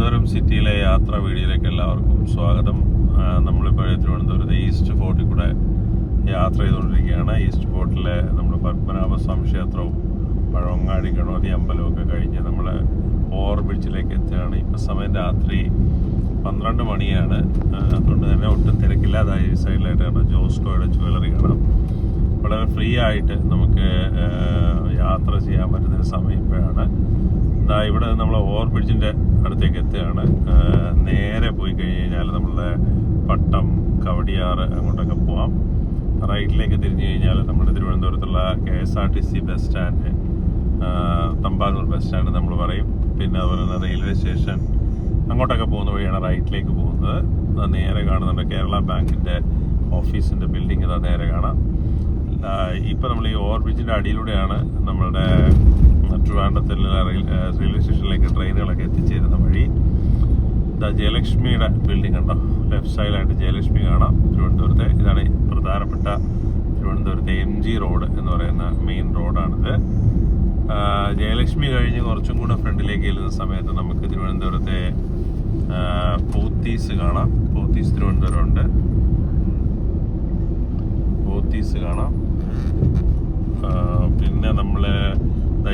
തിരുവനന്തപുരം സിറ്റിയിലെ യാത്രാ വീഡിയോയിലേക്ക് എല്ലാവർക്കും സ്വാഗതം. നമ്മളിപ്പോൾ തിരുവനന്തപുരത്ത് ഈസ്റ്റ് ഫോർട്ടിൽ കൂടെ യാത്ര ചെയ്തുകൊണ്ടിരിക്കുകയാണ്. ഈസ്റ്റ് ഫോർട്ടിലെ നമ്മുടെ പത്മനാഭസ്വാമി ക്ഷേത്രവും പഴവങ്ങാടി ഗണപതി അമ്പലവും ഒക്കെ കഴിഞ്ഞ് നമ്മൾ ഓവർ ബ്രിഡ്ജിലേക്ക് എത്തുകയാണ്. ഇപ്പം സമയം രാത്രി 12 മണിയാണ്. അതുകൊണ്ട് തന്നെ ഒട്ടും തിരക്കില്ലാതായി ഈ സൈഡിലായിട്ട് കാണാം ജോസ്കോയുടെ ജ്വല്ലറി കാണാം. വളരെ ഫ്രീ ആയിട്ട് നമുക്ക് യാത്ര ചെയ്യാൻ പറ്റുന്ന സമയം ഇപ്പോഴാണ്. ഇവിടെ നമ്മൾ ഓവർ ബ്രിഡ്ജിൻ്റെ അടുത്തേക്ക് എത്തുകയാണ്. നേരെ പോയി കഴിഞ്ഞ് കഴിഞ്ഞാൽ നമ്മളുടെ പട്ടം, കവടിയാറ് അങ്ങോട്ടൊക്കെ പോവാം. റൈറ്റിലേക്ക് തിരിഞ്ഞു കഴിഞ്ഞാൽ നമ്മുടെ തിരുവനന്തപുരത്തുള്ള KSRTC bus stand, Thampanoor bus stand നമ്മൾ പറയും. പിന്നെ അതുപോലെ തന്നെ റെയിൽവേ സ്റ്റേഷൻ അങ്ങോട്ടൊക്കെ പോകുന്ന വഴിയാണ് റൈറ്റിലേക്ക് പോകുന്നത്. നേരെ കാണുന്നുണ്ട് കേരള ബാങ്കിൻ്റെ ഓഫീസിൻ്റെ ബിൽഡിംഗ്. ഇതാ നേരെ കാണാം. ഇപ്പം നമ്മൾ ഈ ഓവർ ബ്രിഡ്ജിൻ്റെ അടിയിലൂടെയാണ് നമ്മളുടെ ട്രിവാൻഡ്രത്തിലുള്ള റെയിൽവേ സ്റ്റേഷനിലേക്ക് ട്രെയിനുകളൊക്കെ എത്തിച്ചേരുന്ന വഴി. ജയലക്ഷ്മിയുടെ ബിൽഡിംഗ് ഉണ്ടോ, ലെഫ്റ്റ് സൈഡിലായിട്ട് ജയലക്ഷ്മി കാണാം തിരുവനന്തപുരത്തെ. ഇതാണ് പ്രധാനപ്പെട്ട തിരുവനന്തപുരത്തെ MG റോഡ് എന്ന് പറയുന്ന മെയിൻ റോഡാണിത്. ജയലക്ഷ്മി കഴിഞ്ഞ് കുറച്ചും കൂടെ ഫ്രണ്ടിലേക്ക് ചെല്ലുന്ന സമയത്ത് നമുക്ക് തിരുവനന്തപുരത്തെ പോത്തീസ് കാണാം. പോത്തീസ് തിരുവനന്തപുരം ഉണ്ട്, പോത്തീസ് കാണാം. പിന്നെ നമ്മൾ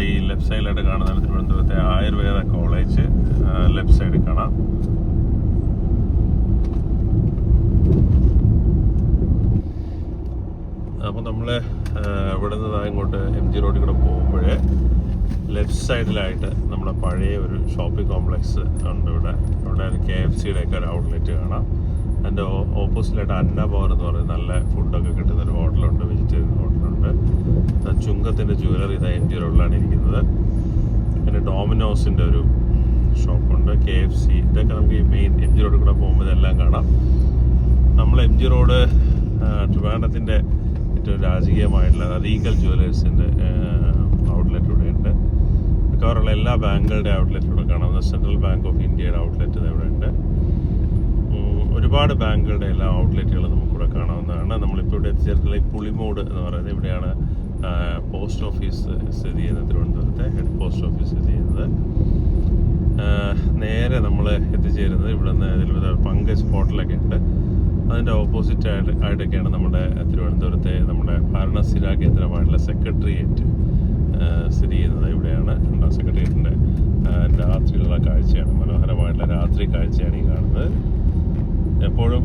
ഈ ലെഫ്റ്റ് സൈഡിലായിട്ട് കാണുന്നതാണ് തിരുവനന്തപുരത്തെ ആയുർവേദ കോളേജ്, ലെഫ്റ്റ് സൈഡിൽ കാണാം. അപ്പോൾ നമ്മൾ ഇവിടെ നിന്ന് ഇങ്ങോട്ട് MG റോഡിൽ കൂടെ പോകുമ്പോഴേ ലെഫ്റ്റ് സൈഡിലായിട്ട് നമ്മുടെ പഴയ ഒരു ഷോപ്പിംഗ് കോംപ്ലക്സ് ഉണ്ട്. ഇവിടെ KFCയുടെ ഒക്കെ ഒരു ഔട്ട്ലെറ്റ് കാണാം. അതിൻ്റെ ഓപ്പോസിറ്റായിട്ട് അന്നഭവൻ എന്ന് പറയുന്ന നല്ല ഫുഡൊക്കെ കിട്ടുന്ന ഒരു ഹോട്ടലുണ്ട്, വെജിറ്റേറിയൻ ഹോട്ടലുണ്ട്. ചുങ്കത്തിൻ്റെ ജ്വല്ലറി ഇതാ MG റോഡിലാണ് ഇരിക്കുന്നത്. പിന്നെ ഡോമിനോസിൻ്റെ ഒരു ഷോപ്പുണ്ട്, KFC. ഇതൊക്കെ നമുക്ക് ഈ മെയിൻ MG റോഡിൽ കൂടെ പോകുമ്പോൾ ഇതെല്ലാം കാണാം. നമ്മൾ MG റോഡ് ട്രിവാൻഡ്രത്തിൻ്റെ ഏറ്റവും രാജകീയമായിട്ടുള്ള റീഗൽ ജ്വല്ലേഴ്സിൻ്റെ ഔട്ട്ലെറ്റ് ഇവിടെ ഉണ്ട്. മിക്കവാറുള്ള എല്ലാ ബാങ്കുകളുടെ ഔട്ട്ലെറ്റ് ഇവിടെ കാണാം. സെൻട്രൽ ബാങ്ക് ഓഫ് ഇന്ത്യയുടെ ഔട്ട്ലെറ്റ് ഇവിടെ ഉണ്ട്. ഒരുപാട് ബാങ്കുകളുടെ എല്ലാ ഔട്ട്ലെറ്റുകളും നമുക്കിവിടെ കാണാവുന്നതാണ്. നമ്മളിപ്പോൾ ഇവിടെ എത്തിച്ചേർത്തുള്ള ഈ പുളിമൂട് എന്ന് പറയുന്നത് ഇവിടെയാണ് പോസ്റ്റ് ഓഫീസ് സ്ഥിതി ചെയ്യുന്നത്. തിരുവനന്തപുരത്തെ ഹെഡ് പോസ്റ്റ് ഓഫീസ് സ്ഥിതി ചെയ്യുന്നത്. നേരെ നമ്മൾ എത്തിച്ചേരുന്നത് ഇവിടെ നിന്ന് പങ്കജ് ഹോട്ടലൊക്കെ ഉണ്ട്. അതിൻ്റെ ഓപ്പോസിറ്റ് ആയിട്ടൊക്കെയാണ് നമ്മുടെ തിരുവനന്തപുരത്തെ നമ്മുടെ ഭരണസ്ഥിര കേന്ദ്രമായിട്ടുള്ള സെക്രട്ടേറിയറ്റ് സ്ഥിതി ചെയ്യുന്നത്. ഇവിടെയാണ് സെക്രട്ടേറിയറ്റിൻ്റെ രാത്രിയുള്ള കാഴ്ചയാണ്, മനോഹരമായിട്ടുള്ള രാത്രി കാഴ്ചയാണ് ഈ കാണുന്നത്. എപ്പോഴും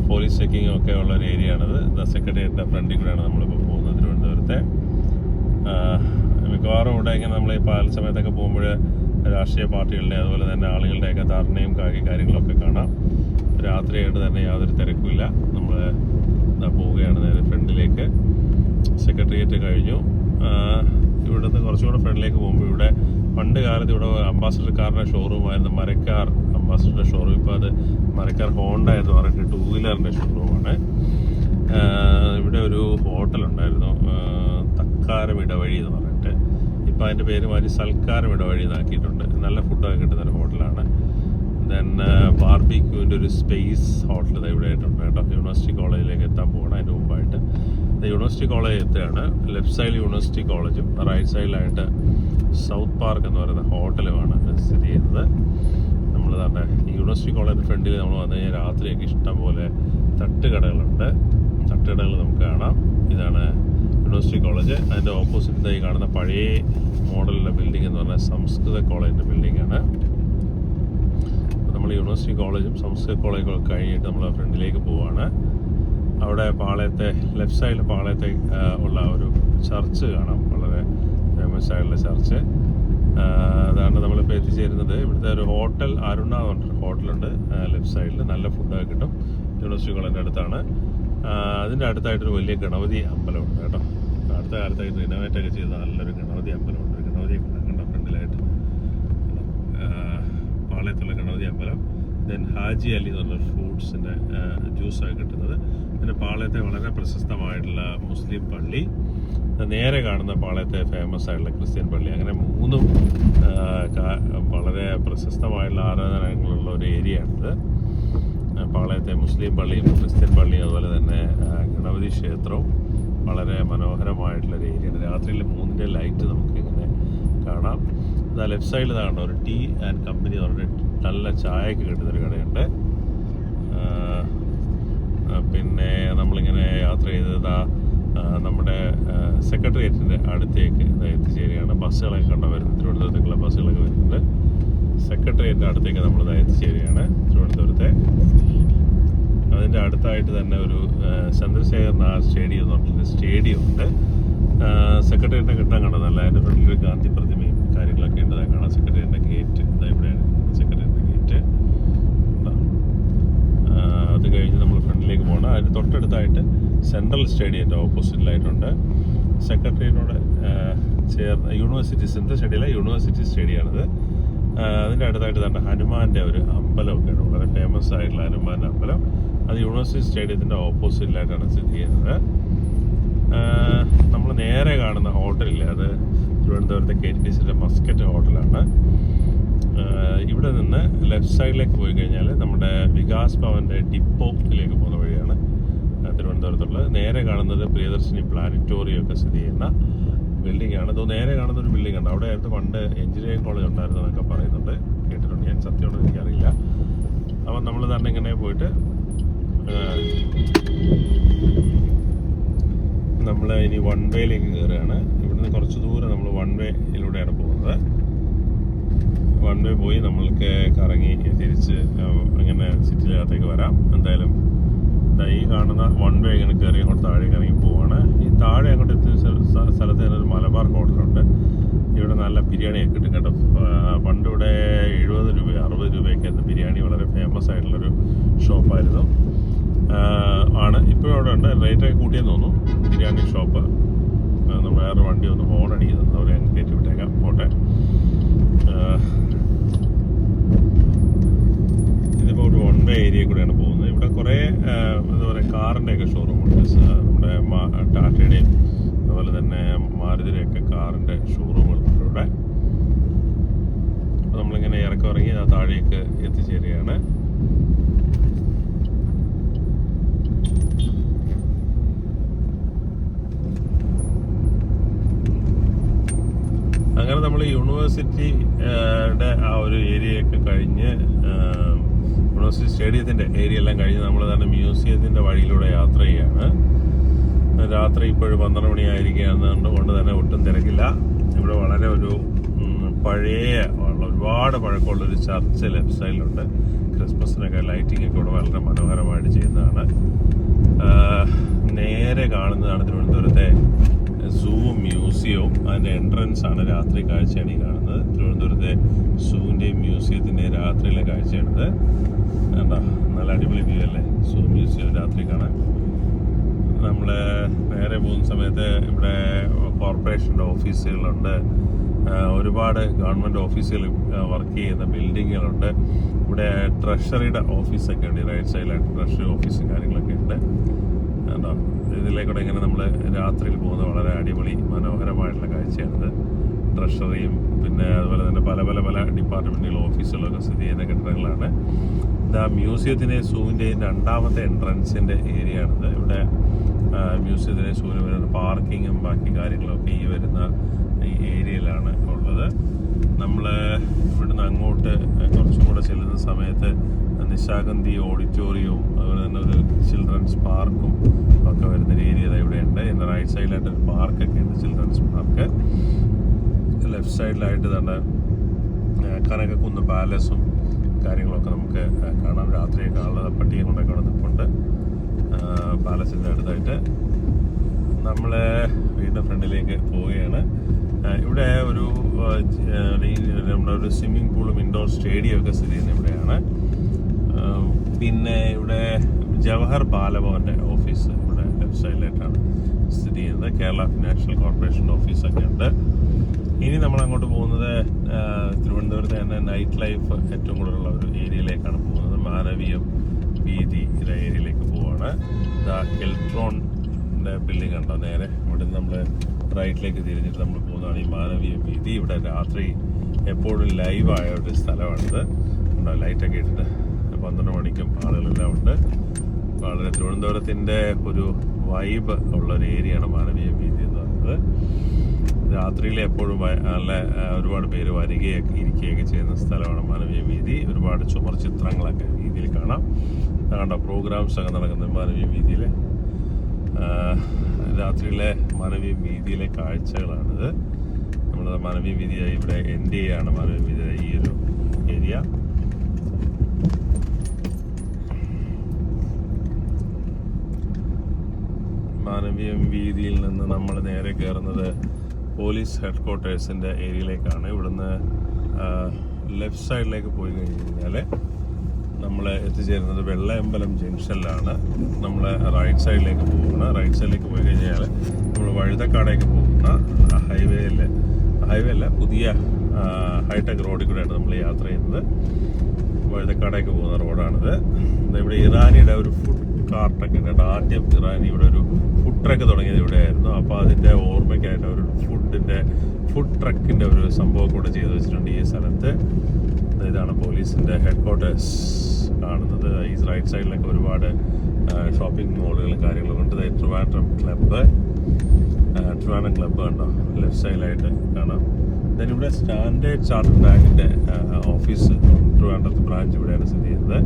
പോലീസ് ചെക്കിങ്ങും ഒക്കെ ഉള്ള ഒരു ഏരിയ ആണിത്. സെക്രട്ടേറിയറ്റിൻ്റെ ഫ്രണ്ടിൽ കൂടെയാണ് നമ്മളിപ്പോൾ പോകുന്നത് തിരുവനന്തപുരത്തെ. മിക്കവാറും ഇവിടെ ഇങ്ങനെ നമ്മൾ ഈ പകൽ സമയത്തൊക്കെ പോകുമ്പോൾ രാഷ്ട്രീയ പാർട്ടികളുടെ അതുപോലെ തന്നെ ആളുകളുടെയൊക്കെ ധാരണയും കാര്യങ്ങളൊക്കെ കാണാം. രാത്രിയായിട്ട് തന്നെ യാതൊരു തിരക്കുമില്ല. നമ്മൾ പോവുകയാണ് നേരെ ഫ്രണ്ടിലേക്ക്. സെക്രട്ടേറിയറ്റ് കഴിഞ്ഞു. ഇവിടുന്ന് കുറച്ചുകൂടെ ഫ്രണ്ടിലേക്ക് പോകുമ്പോൾ ഇവിടെ പണ്ട് കാലത്ത് ഇവിടെ അംബാസഡർ കാറിൻ്റെ ഷോറൂമായിരുന്നു, മരക്കാർ അംബാസഡർ ഷോറൂം. ഇപ്പോൾ അത് മരക്കാർ ഹോണ്ട എന്ന് പറഞ്ഞിട്ട് 2 വീലറിൻ്റെ ഷോറൂമാണ്. ഇവിടെ ഒരു ഹോട്ടലുണ്ടായിരുന്നു, തക്കാരം ഇടവഴി എന്ന് പറഞ്ഞിട്ട്. ഇപ്പോൾ അതിൻ്റെ പേര് മാറ്റി സൽക്കാരം ഇടവഴി എന്നാക്കിയിട്ടുണ്ട്. നല്ല ഫുഡൊക്കെ കിട്ടുന്നൊരു ഹോട്ടലാണ്. ദെൻ ബാർബിക്യൂവിൻ്റെ ഒരു സ്പേസ് ഹോട്ടൽ ഇവിടെ ആയിട്ടുണ്ട് കേട്ടോ. യൂണിവേഴ്സിറ്റി കോളേജിലേക്ക് എത്താൻ പോകണം. അതിന് മുമ്പായിട്ട് യൂണിവേഴ്സിറ്റി കോളേജ് എത്തുകയാണ്. ലെഫ്റ്റ് സൈഡിൽ യൂണിവേഴ്സിറ്റി കോളേജും റൈറ്റ് സൈഡിലായിട്ട് സൗത്ത് പാർക്ക് എന്ന് പറയുന്ന ഹോട്ടലുമാണ് സ്ഥിതി ചെയ്യുന്നത്. നമ്മൾ തന്നെ ഈ യൂണിവേഴ്സിറ്റി കോളേജിൻ്റെ ഫ്രണ്ടിൽ നമ്മൾ വന്നു കഴിഞ്ഞാൽ രാത്രിയൊക്കെ ഇഷ്ടംപോലെ തട്ടുകടകളുണ്ട്. തട്ടുകടകൾ നമുക്ക് കാണാം. ഇതാണ് യൂണിവേഴ്സിറ്റി കോളേജ്. അതിൻ്റെ ഓപ്പോസിറ്റായി കാണുന്ന പഴയ മോഡലിൻ്റെ ബിൽഡിംഗ് എന്ന് പറഞ്ഞാൽ സംസ്കൃത കോളേജിൻ്റെ ബിൽഡിങ്ങാണ്. നമ്മൾ യൂണിവേഴ്സിറ്റി കോളേജും സംസ്കൃത കോളേജും ഒക്കെ കഴിഞ്ഞിട്ട് നമ്മൾ ഫ്രണ്ടിലേക്ക് പോവുകയാണ്. അവിടെ പാളയത്തെ ലെഫ്റ്റ് സൈഡിൽ പാളയത്തെ ഉള്ള ഒരു ചർച്ച് കാണാം, വളരെ ഫേമസ് ആയിട്ടുള്ള ചർച്ച്. അതാണ് നമ്മളിപ്പോൾ എത്തിച്ചേരുന്നത്. ഇവിടുത്തെ ഒരു ഹോട്ടൽ അരുണ എന്ന് പറഞ്ഞൊരു ഹോട്ടലുണ്ട് ലെഫ്റ്റ് സൈഡിൽ. നല്ല ഫുഡൊക്കെ കിട്ടും. യൂണിവേഴ്സിറ്റി കോളേജിൻ്റെ അടുത്താണ്. അതിൻ്റെ അടുത്തായിട്ടൊരു വലിയ ഗണപതി അമ്പലമുണ്ട് കേട്ടോ. അടുത്ത കാലത്തായിട്ട് റിനോവേറ്റൊക്കെ ചെയ്ത നല്ലൊരു ഗണപതി അമ്പലമുണ്ട്. ഗണപതിയൊക്കെ കണ്ട ഫ്രണ്ടിലായിട്ട് പാളയത്തുള്ള ഗണപതി അമ്പലം. ദെൻ ഹാജി അലി എന്ന് പറഞ്ഞ ഫ്രൂട്ട്സിൻ്റെ ജ്യൂസാണ് കിട്ടുന്നത്. പിന്നെ പാളയത്തെ വളരെ പ്രശസ്തമായിട്ടുള്ള മുസ്ലിം പള്ളി, നേരെ കാണുന്ന പാളയത്തെ ഫേമസ് ആയിട്ടുള്ള ക്രിസ്ത്യൻ പള്ളി. അങ്ങനെ 3 വളരെ പ്രശസ്തമായിട്ടുള്ള ആരാധനാലയങ്ങളുള്ള ഒരു ഏരിയ ആണിത്. പാളയത്തെ മുസ്ലിം പള്ളിയും ക്രിസ്ത്യൻ പള്ളിയും അതുപോലെ തന്നെ ഗണപതി ക്ഷേത്രവും വളരെ മനോഹരമായിട്ടുള്ളൊരു ഏരിയയാണ്. രാത്രിയിൽ 3ൻ്റെ ലൈറ്റ് നമുക്കിങ്ങനെ കാണാം. ലെഫ്റ്റ് സൈഡിൽ ഇതാണ് ഒരു ടീ ആൻഡ് കമ്പനി എന്ന് പറഞ്ഞിട്ട് നല്ല ചായയൊക്കെ കിട്ടുന്നൊരു കടയുണ്ട്. പിന്നെ നമ്മളിങ്ങനെ യാത്ര ചെയ്തത് നമ്മുടെ സെക്രട്ടേറിയറ്റിൻ്റെ അടുത്തേക്ക് എത്തിച്ചേരുകയാണ്. ബസ്സുകളൊക്കെ കണ്ടോ വരുന്നത്, തിരുവനന്തപുരത്തേക്കുള്ള ബസ്സുകളൊക്കെ വരുന്നുണ്ട്. സെക്രട്ടേറിയറ്റിൻ്റെ അടുത്തേക്ക് നമ്മൾ എത്തിച്ചേരുകയാണ് തിരുവനന്തപുരത്തെ. അതിൻ്റെ അടുത്തായിട്ട് തന്നെ ഒരു ചന്ദ്രശേഖരനാഥ് സ്റ്റേഡിയം എന്ന് പറഞ്ഞിട്ട് സ്റ്റേഡിയം ഉണ്ട്. സെക്രട്ടേറിയറ്റിൻ്റെ കെട്ടാൻ കണ്ടതല്ല, അതിൻ്റെ ഫ്രണ്ടിൽ ഒരു ഗാന്ധി പ്രതിമയും കാര്യങ്ങളൊക്കെ ഉണ്ട്. കാണാം സെക്രട്ടേറിയറ്റിൻ്റെ ഗേറ്റ്, ഇവിടെയാണ് സെക്രട്ടേറിയറ്റിൻ്റെ ഗേറ്റ്. അത് കഴിഞ്ഞ് നമ്മൾ ഫ്രണ്ടിലേക്ക് പോകണം. അതിന് തൊട്ടടുത്തായിട്ട് സെൻട്രൽ സ്റ്റേഡിയത്തിൻ്റെ ഓപ്പോസിറ്റിലായിട്ടുണ്ട് സെക്രട്ടേറിയറ്റിനോട് ചേർന്ന് യൂണിവേഴ്സിറ്റി, സെൻട്രൽ സ്റ്റേഡിയമല്ല യൂണിവേഴ്സിറ്റി സ്റ്റേഡിയമാണിത്. അതിൻ്റെ അടുത്തായിട്ട് തന്നെ ഹനുമാൻ്റെ ഒരു അമ്പലമൊക്കെയാണ്, വളരെ ഫേമസ് ആയിട്ടുള്ള ഹനുമാൻ്റെ അമ്പലം. അത് യൂണിവേഴ്സിറ്റി സ്റ്റേഡിയത്തിൻ്റെ ഓപ്പോസിറ്റിലായിട്ടാണ് സ്ഥിതി ചെയ്യുന്നത്. നമ്മൾ നേരെ കാണുന്ന ഹോട്ടലില്ല, അത് തിരുവനന്തപുരത്തെ KTDCയുടെ മസ്കറ്റ് ഹോട്ടലാണ്. ഇവിടെ നിന്ന് ലെഫ്റ്റ് സൈഡിലേക്ക് പോയി കഴിഞ്ഞാൽ നമ്മുടെ വികാസ് ഭവൻ്റെ ഡിപ്പോയിലേക്ക് പോകുന്ന വഴിയാണ് തിരുവനന്തപുരത്തുള്ളത്. നേരെ കാണുന്നത് പ്രിയദർശിനി പ്ലാനറ്റോറിയം ഒക്കെ സ്ഥിതി ചെയ്യുന്ന ബിൽഡിംഗാണ്. ഇത് നേരെ കാണുന്ന ഒരു ബിൽഡിംഗ് ഉണ്ട്. അവിടെ ആയിരുന്നു പണ്ട് എഞ്ചിനീയറിംഗ് കോളേജ് ഉണ്ടായിരുന്നു എന്നൊക്കെ പറയുന്നുണ്ട്, കേട്ടിട്ടുണ്ട്. ഞാൻ സത്യമാണെന്ന് എനിക്കറിയില്ല. അപ്പം നമ്മൾ തന്നെ ഇങ്ങനെ പോയിട്ട് നമ്മൾ ഇനി വൺ വേയിലേക്ക് കയറുകയാണ്. ഇവിടുന്ന് കുറച്ച് ദൂരം നമ്മൾ വൺ വേയിലൂടെയാണ് പോകുന്നത്. വൺ വേ പോയി നമ്മൾക്ക് കറങ്ങി തിരിച്ച് ഇങ്ങനെ സിറ്റിയിനകത്തേക്ക് വരാം. എന്തായാലും ഈ കാണുന്ന വൺ വേ ഇങ്ങനെ കയറി അങ്ങോട്ട് താഴേക്ക് ഇറങ്ങി പോവാണ്. ഈ താഴെ അങ്ങോട്ട് എത്തിയ സ്ഥലത്ത് തന്നെ ഒരു മലബാർ ഹോട്ടലുണ്ട്. ഇവിടെ നല്ല ബിരിയാണിയൊക്കെ കിട്ടും കേട്ടോ. പണ്ട് ഇവിടെ 70 രൂപ 60 രൂപയൊക്കെ ആയിരുന്നു ബിരിയാണി. വളരെ ഫേമസ് ആയിട്ടുള്ളൊരു ഷോപ്പായിരുന്നു ആണ്. ഇപ്പോഴും അവിടെ ഉണ്ട്, റേറ്റൊക്കെ കൂട്ടിയെന്ന് തോന്നുന്നു ബിരിയാണി ഷോപ്പ്. നമ്മൾ വേറെ വണ്ടി ഒന്ന് ഹോൺ അടിക്കുന്നത്, അവരെ കയറ്റി വിട്ടേക്കാം, പോട്ടെ. ഇതിപ്പോൾ ഒരു വൺ വേ ഏരിയ കൂടെയാണ് പോകുന്നത്. ഇവിടെ കുറേ എന്താ പറയുക കാറിൻ്റെയൊക്കെ ഷോറൂമുണ്ട്. നമ്മുടെ ടാറ്റയുടെയും അതുപോലെ തന്നെ മാരുതിയുടെയൊക്കെ കാറിൻ്റെ ഷോറൂമുകളുണ്ട് ഇവിടെ. അപ്പോൾ നമ്മളിങ്ങനെ ഇറങ്ങി താഴേക്ക് എത്തിച്ചേരുകയാണ്. അങ്ങനെ നമ്മൾ യൂണിവേഴ്സിറ്റിയുടെ ആ ഒരു ഏരിയയൊക്കെ കഴിഞ്ഞ് യൂണിവേഴ്സിറ്റി സ്റ്റേഡിയത്തിൻ്റെ ഏരിയ എല്ലാം കഴിഞ്ഞ് നമ്മൾ തന്നെ മ്യൂസിയത്തിൻ്റെ വഴിയിലൂടെ യാത്ര ചെയ്യുകയാണ്. രാത്രി ഇപ്പോഴും 12 മണിയായിരിക്കുകയാണ് കൊണ്ട് തന്നെ ഒട്ടും തിരക്കില്ല. ഇവിടെ വളരെ ഒരു പഴയ ഒരുപാട് പഴക്കമുള്ളൊരു ചർച്ച് ലെഫ്റ്റ് സൈഡിലുണ്ട്. ക്രിസ്മസിനൊക്കെ ലൈറ്റിംഗ് ഒക്കെ ഇവിടെ വളരെ മനോഹരമായിട്ട് ചെയ്യുന്നതാണ്. നേരെ കാണുന്നതാണ് തിരുവനന്തപുരത്തെ സൂ മ്യൂസിയവും അതിൻ്റെ എൻട്രൻസ് ആണ്. രാത്രി കാഴ്ചയാണ് ഈ കാണുന്നത്. തിരുവനന്തപുരത്തെ സൂവിൻ്റെയും മ്യൂസിയത്തിൻ്റെയും രാത്രിയിലെ കാഴ്ചയാണിത്. എന്താ നല്ല അടിപൊളി വ്യൂ അല്ലേ സൂ മ്യൂസിയം രാത്രി കാണാൻ. നമ്മൾ നേരെ പോകുന്ന സമയത്ത് ഇവിടെ കോർപ്പറേഷൻ്റെ ഓഫീസുകളുണ്ട്, ഒരുപാട് ഗവൺമെൻറ് ഓഫീസുകൾ വർക്ക് ചെയ്യുന്ന ബിൽഡിങ്ങുകളുണ്ട്. ഇവിടെ ട്രഷറിയുടെ ഓഫീസൊക്കെ ഉണ്ട്. റൈറ്റ് സൈഡിലായിട്ട് ട്രഷറി ഓഫീസും കാര്യങ്ങളൊക്കെ ഉണ്ട്. എന്താ ഇതിലേക്കൂടെ ഇങ്ങനെ നമ്മൾ രാത്രിയിൽ പോകുന്ന വളരെ അടിപൊളി മനോഹരമായിട്ടുള്ള കാഴ്ചയാണിത്. ട്രഷറിയും പിന്നെ അതുപോലെ തന്നെ പല പല പല ഡിപ്പാർട്ട്മെൻറ്റുകളും ഓഫീസുകളൊക്കെ സ്ഥിതി ചെയ്യുന്ന കെട്ടിടങ്ങളാണ്. ഇത് ആ മ്യൂസിയത്തിൻ്റെയും സൂവിൻ്റെയും രണ്ടാമത്തെ എൻട്രൻസിൻ്റെ ഏരിയ ആണിത്. ഇവിടെ മ്യൂസിയത്തിൻ്റെ സൂവിന് വരുന്ന പാർക്കിങ്ങും ബാക്കി കാര്യങ്ങളൊക്കെ ഈ വരുന്ന ഈ ഏരിയയിലാണ് ഉള്ളത്. നമ്മൾ ഇവിടുന്ന് അങ്ങോട്ട് കുറച്ചും കൂടെ ചെല്ലുന്ന സമയത്ത് നിശാഗന്ധി ഓഡിറ്റോറിയവും അതുപോലെ തന്നെ ഒരു ചിൽഡ്രൻസ് പാർക്കും ഒക്കെ വരുന്നൊരു ഏരിയ ഇവിടെയുണ്ട്. ഇന്ന് റൈറ്റ് സൈഡിലായിട്ട് ഒരു പാർക്കൊക്കെ ഉണ്ട്, ചിൽഡ്രൻസ് പാർക്ക്. ലെഫ്റ്റ് സൈഡിലായിട്ട് തന്നെ കനകക്കുന്ന് പാലസും കാര്യങ്ങളൊക്കെ നമുക്ക് കാണാം. രാത്രിയൊക്കെ ആളുടെ പട്ടിയെ കൊണ്ടൊക്കെ അവിടെ നിൽപ്പുണ്ട് പാലസിൻ്റെ അടുത്തായിട്ട്. നമ്മൾ വീണ്ടും ഫ്രണ്ടിലേക്ക് പോവുകയാണ്. ഇവിടെ ഒരു നമ്മുടെ ഒരു സ്വിമ്മിംഗ് പൂളും ഇൻഡോർ സ്റ്റേഡിയം ഒക്കെ സ്ഥിതി ചെയ്യുന്നത് ഇവിടെയാണ്. പിന്നെ ഇവിടെ ജവഹർ ബാലഭവൻ്റെ ഓഫീസ് ഇവിടെ ലെഫ്റ്റ് സൈഡിലായിട്ടാണ് സ്ഥിതി ചെയ്യുന്നത്. കേരള ഫിനാൻഷ്യൽ കോർപ്പറേഷൻ ഓഫീസൊക്കെ ഉണ്ട്. ഇനി നമ്മൾ അങ്ങോട്ട് പോകുന്നത് തിരുവനന്തപുരത്ത് തന്നെ നൈറ്റ് ലൈഫ് ഏറ്റവും കൂടുതലുള്ള ഒരു ഏരിയയിലേക്കാണ് പോകുന്നത്. മാനവീയം വീതി ഏരിയയിലേക്ക് പോവാണ്. കെൽട്രോണിൻ്റെ ബിൽഡിംഗ് ഉണ്ടോ നേരെ ഇവിടെ നമ്മൾ റൈറ്റിലേക്ക് തിരിഞ്ഞിട്ട് നമ്മൾ പോകുന്നതാണ് ഈ മാനവീയം വീതി. ഇവിടെ രാത്രി എപ്പോഴും ലൈവായ ഒരു സ്ഥലമാണിത്. ഉണ്ടോ ലൈറ്റൊക്കെ ഇട്ടിട്ട് 12 മണിക്കും ആളുകളെല്ലാം ഉണ്ട്. വളരെ തിരുവനന്തപുരത്തിൻ്റെ ഒരു വൈബ് ഉള്ളൊരു ഏരിയയാണ് മാനവീയം വീതി എന്ന് പറയുന്നത്. രാത്രിയിൽ എപ്പോഴും നല്ല ഒരുപാട് പേര് വരികയൊക്കെ ഇരിക്കുകയൊക്കെ ചെയ്യുന്ന സ്ഥലമാണ് മാനവീയ വീഥി. ഒരുപാട് ചുമർ ചിത്രങ്ങളൊക്കെ വീതിയിൽ കാണാം. കണ്ടോ, പ്രോഗ്രാംസ് ഒക്കെ നടക്കുന്നത് മാനവീയ വീതിയിൽ. രാത്രിയിലെ മാനവീയ വീതിയിലെ കാഴ്ചകളാണിത്. നമ്മൾ മാനവീയ വീതിയായി ഇവിടെ എൻഡ് ചെയ്യാണ് മാനവീയ വീതിയുടെ ഈ ഒരു ഏരിയ. മാനവീയ വീതിയിൽ നിന്ന് നമ്മൾ നേരെ കയറുന്നത് പോലീസ് ഹെഡ് ക്വാർട്ടേഴ്സിൻ്റെ ഏരിയയിലേക്കാണ്. ഇവിടുന്ന് ലെഫ്റ്റ് സൈഡിലേക്ക് പോയി കഴിഞ്ഞാൽ നമ്മൾ എത്തിച്ചേരുന്നത് വെള്ളയമ്പലം ജംഗ്ഷനിലാണ്. നമ്മൾ റൈറ്റ് സൈഡിലേക്ക് പോകുന്നത്. റൈറ്റ് സൈഡിലേക്ക് പോയി കഴിഞ്ഞാൽ നമ്മൾ വഴുതക്കാടേക്ക് പോകുന്ന ഹൈവേ അല്ല, പുതിയ ഹൈടെക് റോഡിൽ കൂടെയാണ് നമ്മൾ യാത്ര ചെയ്യുന്നത്. വഴുതക്കാടേക്ക് പോകുന്ന റോഡാണിത്. ഇവിടെ ഇറാനിയുടെ ഒരു ഫുഡ് കാർട്ടൊക്കെ ഉണ്ട്. ആദ്യം ഇറാനി ഇവിടെ ഒരു ഫുഡ് ട്രക്ക് തുടങ്ങിയത് ഇവിടെയായിരുന്നു. അപ്പോൾ അതിൻ്റെ ഓർമ്മയ്ക്കായിട്ട് ഒരു ഫുഡ് ട്രക്കിൻ്റെ ഒരു സംഭവം കൂടെ ചെയ്തു വെച്ചിട്ടുണ്ട് ഈ സ്ഥലത്ത്. ഇതാണ് പോലീസിൻ്റെ ഹെഡ് ക്വാർട്ടേഴ്സ് കാണുന്നത്. ഈ റൈറ്റ് സൈഡിലൊക്കെ ഒരുപാട് ഷോപ്പിംഗ് മോളുകളും കാര്യങ്ങളും ഉണ്ട്. ട്രിവാൻഡ്രം ക്ലബ്ബ് കണ്ടോ ലെഫ്റ്റ് സൈഡിലായിട്ട് കാണാം. ദെൻ ഇവിടെ സ്റ്റാൻഡേർഡ് ചാർട്ടേഡ് ബാങ്കിൻ്റെ ഓഫീസ് ട്രിവാൻഡ്രത്ത് ബ്രാഞ്ച് ഇവിടെയാണ് സ്ഥിതി ചെയ്യുന്നത്.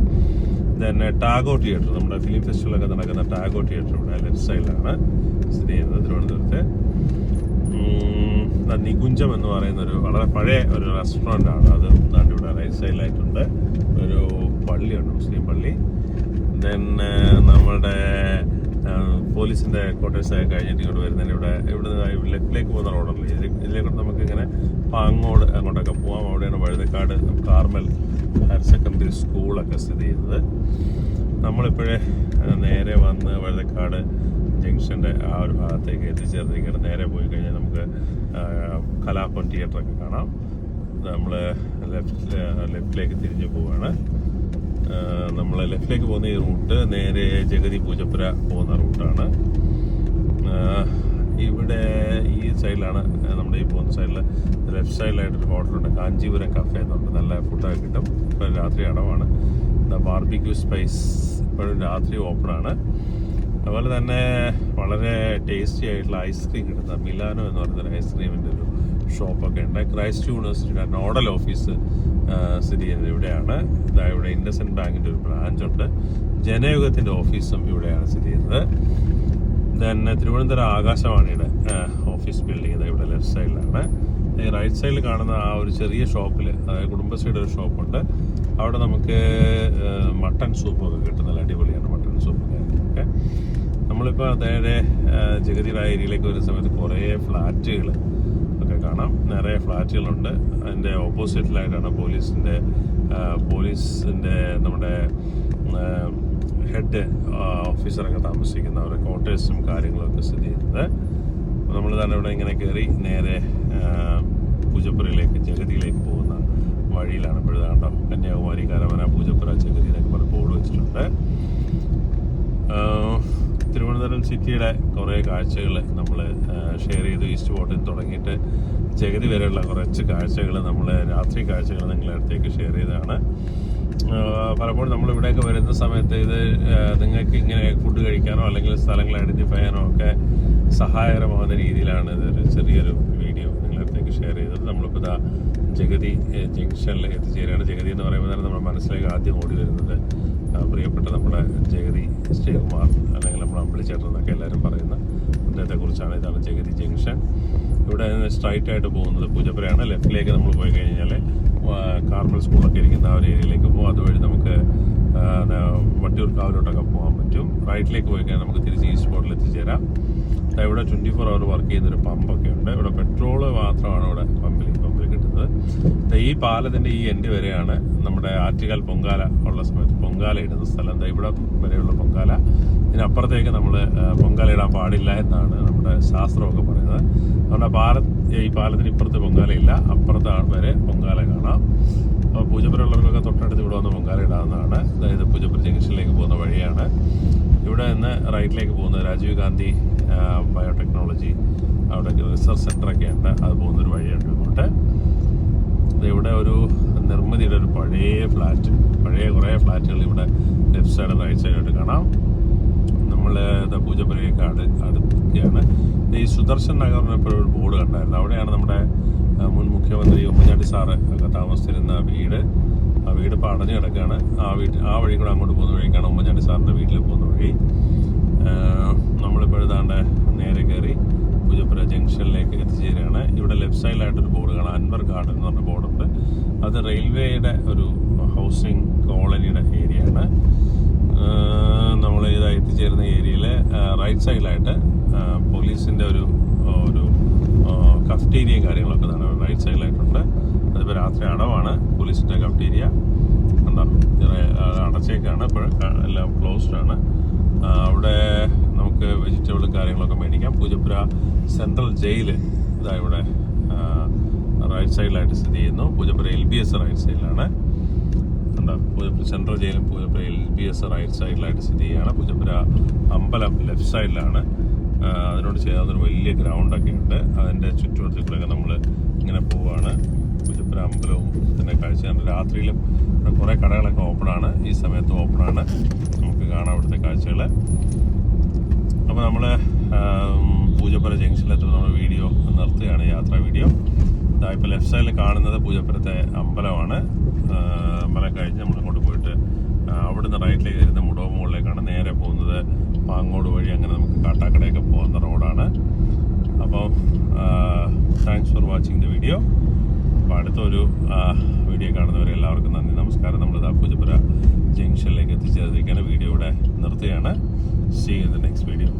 ദെൻ ടാഗോ തിയേറ്റർ, നമ്മുടെ ഫിലിം ഫെസ്റ്റിവലൊക്കെ നടക്കുന്ന ടാഗോ തിയേറ്റർ ഇവിടെ ലെഫ്റ്റ് സൈഡിലാണ് സ്ഥിതി ചെയ്യുന്നത് തിരുവനന്തപുരത്ത്. നികുഞ്ചം എന്ന് പറയുന്ന ഒരു വളരെ പഴയ ഒരു റെസ്റ്റോറൻ്റ് ആണ്. അത് ഇവിടെ റൈറ്റ് സൈഡിലായിട്ടുണ്ട്. ഒരു പള്ളിയുണ്ട്, മുസ്ലിം പള്ളി. ദെൻ നമ്മളുടെ പോലീസിൻ്റെ ക്വാർട്ടേഴ്സൊക്കെ കഴിഞ്ഞിട്ട് ഇങ്ങോട്ട് വരുന്നതിന് ഇവിടെ ലെഫ്റ്റിലേക്ക് പോകുന്ന റോഡല്ലേ, ഇതിലേക്കൂടെ നമുക്കിങ്ങനെ അങ്ങോട്ടൊക്കെ പോകാം. അവിടെയാണ് വഴുതക്കാട് കാർമൽ ഹയർ സെക്കൻഡറി സ്കൂളൊക്കെ സ്ഥിതി ചെയ്യുന്നത്. നമ്മളിപ്പോഴേ നേരെ വന്ന് വഴുതക്കാട് ജംഗ്ഷൻ്റെ ആ ഒരു ഭാഗത്തേക്ക് എത്തിച്ചേർന്നിരിക്കുകയാണ്. നേരെ പോയി കഴിഞ്ഞാൽ നമുക്ക് കലാപം തിയേറ്ററൊക്കെ കാണാം. നമ്മൾ ലെഫ്റ്റിലേക്ക് തിരിഞ്ഞു പോവുകയാണ്. നമ്മൾ ലെഫ്റ്റിലേക്ക് പോകുന്ന ഈ റൂട്ട് നേരെ ജഗതി പൂജപ്പുര പോകുന്ന റൂട്ടാണ്. ഇവിടെ ഈ സൈഡിലാണ് നമ്മുടെ ഈ പോകുന്ന സൈഡിൽ ലെഫ്റ്റ് സൈഡിലായിട്ടൊരു ഹോട്ടലുണ്ട്, കാഞ്ചീപുരം കഫേ എന്നുണ്ട്. നല്ല ഫുഡൊക്കെ കിട്ടും. ഇപ്പം രാത്രി അടവാണ്. ബാർബിക്യൂ സ്പൈസ് ഇപ്പോഴും രാത്രി ഓപ്പണാണ്. അതുപോലെ തന്നെ വളരെ ടേസ്റ്റി ആയിട്ടുള്ള ഐസ്ക്രീം കിട്ടുന്ന മിലാനോ എന്ന് പറയുന്നൊരു ഐസ്ക്രീമിൻ്റെ ഒരു ഷോപ്പൊക്കെ ഉണ്ട്. ക്രൈസ്റ്റ് യൂണിവേഴ്സിറ്റിയുടെ നോഡൽ ഓഫീസ് സ്ഥിതി ചെയ്യുന്നത് ഇവിടെയാണ്. ഇവിടെ ഇൻഡസെൻഡ് ബാങ്കിൻ്റെ ഒരു ബ്രാഞ്ച് ഉണ്ട്. ജനയുഗത്തിൻ്റെ ഓഫീസും ഇവിടെയാണ് സ്ഥിതി ചെയ്യുന്നത്. ദെൻ തിരുവനന്തപുരം ആകാശവാണിയുടെ ഓഫീസ് ബിൽഡിംഗ് ഇവിടെ ലെഫ്റ്റ് സൈഡിലാണ്. ഈ റൈറ്റ് സൈഡിൽ കാണുന്ന ആ ഒരു ചെറിയ ഷോപ്പിൽ, അതായത് കുടുംബശ്രീയുടെ ഒരു ഷോപ്പുണ്ട്. അവിടെ നമുക്ക് മട്ടൺ സൂപ്പൊക്കെ കിട്ടും. നല്ല അടിപൊളിയാണ് മട്ടൺ സൂപ്പൊക്കെ. ഓക്കെ, നമ്മളിപ്പോൾ നേരെ ജഗതിയുടെ ഏരിയയിലേക്ക് വരുന്ന സമയത്ത് കുറേ ഫ്ലാറ്റുകൾ ഒക്കെ കാണാം. നിറയെ ഫ്ലാറ്റുകളുണ്ട്. അതിൻ്റെ ഓപ്പോസിറ്റിലായിട്ടാണ് പോലീസിൻ്റെ നമ്മുടെ ഹെഡ് ഓഫീസറൊക്കെ താമസിക്കുന്ന അവരുടെ ക്വാർട്ടേഴ്സും കാര്യങ്ങളൊക്കെ സ്ഥിതി ചെയ്യുന്നത്. നമ്മൾ തന്നെ ഇവിടെ ഇങ്ങനെ കയറി നേരെ പൂജപ്പുരയിലേക്ക് ജഗതിയിലേക്ക് പോകുന്ന വഴിയിലാണ്. ഇപ്പോഴാണ്ടോ കന്യാകുമാരി, കരമന, പൂജപ്പുര, ജഗതി എന്നൊക്കെ പറഞ്ഞ് ബോർഡ് വെച്ചിട്ടുണ്ട്. തിരുവനന്തപുരം സിറ്റിയുടെ കുറേ കാഴ്ചകൾ നമ്മൾ ഷെയർ ചെയ്തു. ഈസ്റ്റ് ഫോർട്ടിൽ തുടങ്ങിയിട്ട് ജഗതി വരെയുള്ള കുറച്ച് കാഴ്ചകൾ നമ്മൾ രാത്രി കാഴ്ചകൾ നിങ്ങളുടെ അടുത്തേക്ക് ഷെയർ ചെയ്തതാണ്. പലപ്പോഴും നമ്മളിവിടെയൊക്കെ വരുന്ന സമയത്ത് ഇത് നിങ്ങൾക്ക് ഇങ്ങനെ ഫുഡ് കഴിക്കാനോ അല്ലെങ്കിൽ സ്ഥലങ്ങൾ ഐഡൻറ്റിഫൈ ചെയ്യാനോ ഒക്കെ സഹായകരമാകുന്ന രീതിയിലാണ് ഇതൊരു ചെറിയൊരു വീഡിയോ നിങ്ങളുടെ അടുത്തേക്ക് ഷെയർ ചെയ്തത്. നമ്മളിപ്പോൾ ഇതാ ജഗതി ജംഗ്ഷനിൽ എത്തിച്ചേരുകയാണ്. ജഗതി എന്ന് പറയുമ്പോൾ തന്നെ നമ്മുടെ മനസ്സിലേക്ക് ആദ്യം ഓടി വരുന്നത് പ്രിയപ്പെട്ട നമ്മുടെ ജഗതി ശ്രീകുമാർ അല്ലെങ്കിൽ നമ്മൾ അമ്പിളിച്ചേട്ടൻ എന്നൊക്കെ എല്ലാവരും പറയുന്ന അദ്ദേഹത്തെക്കുറിച്ചാണ്. ഇതാണ് ജഗതി ജംഗ്ഷൻ. ഇവിടെ സ്ട്രൈറ്റ് ആയിട്ട് പോകുന്നത് പൂജപ്പുരയാണ്. ലെഫ്റ്റിലേക്ക് നമ്മൾ പോയി കഴിഞ്ഞാൽ കാർമൽ സ്കൂളൊക്കെ ഇരിക്കുന്ന ആ ഒരു ഏരിയയിലേക്ക് പോകും. അതുവഴി നമുക്ക് വട്ടിയൂർക്കാവിലോട്ടൊക്കെ പോകാൻ പറ്റും. റൈറ്റിലേക്ക് പോയി കഴിഞ്ഞാൽ നമുക്ക് തിരിച്ച് ഈസ്റ്റ് ഫോർട്ടിൽ എത്തിച്ചേരാം. ഇവിടെ 24 hour വർക്ക് ചെയ്യുന്നൊരു പമ്പൊക്കെ ഉണ്ട്. ഇവിടെ പെട്രോള് മാത്രമാണ് ഇവിടെ പമ്പിൽ കിട്ടുന്നത്. ഈ പാലത്തിൻ്റെ ഈ എൻഡ് വരെയാണ് നമ്മുടെ ആറ്റുകാൽ പൊങ്കാല ഉള്ള സമയത്ത് പൊങ്കാല ഇടുന്ന സ്ഥലം. ഇവിടെ വരെയുള്ള പൊങ്കാല. ഇതിനപ്പുറത്തേക്ക് നമ്മൾ പൊങ്കാല ഇടാൻ പാടില്ല എന്നാണ് നമ്മുടെ ശാസ്ത്രമൊക്കെ പറയുന്നത്. അതുകൊണ്ട് ഈ പാലത്തിന് ഇപ്പുറത്ത് പൊങ്കാലയില്ല, അപ്പുറത്ത് വരെ പൊങ്കാല കാണാം. അപ്പോൾ പൂജപ്പുര ഉള്ളവർക്കൊക്കെ തൊട്ടടുത്ത് ഇവിടെ വന്ന് പൊങ്കാല ഇടാവുന്നതാണ്. അതായത് പൂജപ്പുര ജംഗ്ഷനിലേക്ക് പോകുന്ന വഴിയാണ്. ഇവിടെ നിന്ന് റൈറ്റിലേക്ക് പോകുന്നത് രാജീവ് ഗാന്ധി ബയോടെക്നോളജി അവിടെ റിസർച്ച് സെൻ്ററൊക്കെ ഉണ്ട്. അത് പോകുന്നൊരു വഴിയുണ്ട് ഇങ്ങോട്ട്. ഇവിടെ ഒരു നിർമ്മിതിയുടെ ഒരു പഴയ കുറേ ഫ്ലാറ്റുകൾ ഇവിടെ ലെഫ്റ്റ് സൈഡ് റൈറ്റ് സൈഡായിട്ട് കാണാം. നമ്മൾ നമ്മൾ പൂജപ്പുരയൊക്കെ അടുക്കുകയാണ്. ഈ സുദർശൻ നഗറിന് ഇപ്പോൾ ഒരു ബോർഡ് കണ്ടായിരുന്നു. അവിടെയാണ് നമ്മുടെ മുൻ മുഖ്യമന്ത്രി ഉമ്മൻചാണ്ടി സാറ് ഒക്കെ താമസിച്ചിരുന്ന വീട്. ആ വീട് ഇപ്പോൾ അടഞ്ഞു കിടക്കുകയാണ്. ആ വഴി കൂടെ അങ്ങോട്ട് പോകുന്ന വഴിക്കാണ് ഉമ്മൻചാണ്ടി സാറിൻ്റെ വീട്ടിൽ പോകുന്ന വഴി. നമ്മളിപ്പോൾ എഴുതാണ്ട് നേരെ കയറി പൂജപ്പുര ജംഗ്ഷനിലേക്ക് എത്തിച്ചേരുകയാണ്. ഇവിടെ ലെഫ്റ്റ് സൈഡിലായിട്ടൊരു ബോർഡ് കാണാം, അൻവർ ഗാർഡൻ എന്ന് പറഞ്ഞ ബോർഡുണ്ട്. അത് റെയിൽവേയുടെ ഒരു ഹൗസിംഗ് കോളനിയുടെ ഏരിയയാണ്. നമ്മൾ ഇതാ എത്തിച്ചേരുന്ന ഏരിയയിൽ റൈറ്റ് സൈഡിലായിട്ട് പോലീസിൻ്റെ ഒരു കഫ്റ്റീരിയയും കാര്യങ്ങളൊക്കെ തന്നെ റൈറ്റ് സൈഡിലായിട്ടുണ്ട്. അതിപ്പോൾ രാത്രി അടവാണ് പോലീസിൻ്റെ കഫ്റ്റീരിയ. കണ്ടോ, അടച്ചേക്കാണ്, ഇപ്പോൾ എല്ലാം ക്ലോസ്ഡ് ആണ്. അവിടെ നമുക്ക് വെജിറ്റബിളും കാര്യങ്ങളൊക്കെ മേടിക്കാം. പൂജപ്പുര സെൻട്രൽ ജയില് ഇതാ ഇവിടെ റൈറ്റ് സൈഡിലായിട്ട് സ്ഥിതി ചെയ്യുന്നു. പൂജപ്പുര LBS റൈറ്റ് സൈഡിലാണ്. എന്താ പൂജപ്പുര സെൻട്രൽ ജയിലും പൂജപ്പുര LBS റൈറ്റ് സൈഡിലായിട്ട് സ്ഥിതി ചെയ്യുകയാണ്. പൂജപ്പുര അമ്പലം ലെഫ്റ്റ് സൈഡിലാണ്. അതിനോട് ചേർന്നൊരു വലിയ ഗ്രൗണ്ടൊക്കെ ഉണ്ട്. അതിൻ്റെ ചുറ്റുവട്ടത്തിലൂടെയൊക്കെ നമ്മൾ ഇങ്ങനെ പോവുകയാണ്. പൂജപ്പുര അമ്പലവും ഇതിൻ്റെ കാഴ്ചയാണ്. രാത്രിയിലും ഇവിടെ കുറേ കടകളൊക്കെ ഓപ്പണാണ്. ഈ സമയത്ത് ഓപ്പണാണ്. നമുക്ക് കാണാം ഇവിടുത്തെ കാഴ്ചകൾ. അപ്പോൾ നമ്മൾ പൂജപ്പുര ജംഗ്ഷനിലെത്തുമ്പോൾ നമ്മൾ വീഡിയോ നിർത്തുകയാണ്, യാത്രാ വീഡിയോ. ഇപ്പോൾ ലെഫ്റ്റ് സൈഡിൽ കാണുന്നത് പൂജപ്പുരത്തെ അമ്പലമാണ്. അമ്പലം കഴിഞ്ഞ് നമ്മളിങ്ങോട്ട് പോയിട്ട് അവിടുന്ന് റൈറ്റിലേക്ക് വരുന്ന മുടവ മുകളിലേക്കാണ് നേരെ പോകുന്നത്. പാങ്ങോട് വഴി അങ്ങനെ നമുക്ക് കാട്ടാക്കടയൊക്കെ പോകുന്ന റോഡാണ്. അപ്പോൾ thanks for watching the video. അപ്പോൾ അടുത്തൊരു വീഡിയോ കാണുന്നവരെ എല്ലാവർക്കും നന്ദി, നമസ്കാരം. നമ്മളിതാ പൂജപ്പുര ജംഗ്ഷനിലേക്ക് എത്തിച്ചേർന്നിരിക്കുകയാണ്. വീഡിയോ ഇവിടെ നിർത്തുകയാണ്. See you in the next video.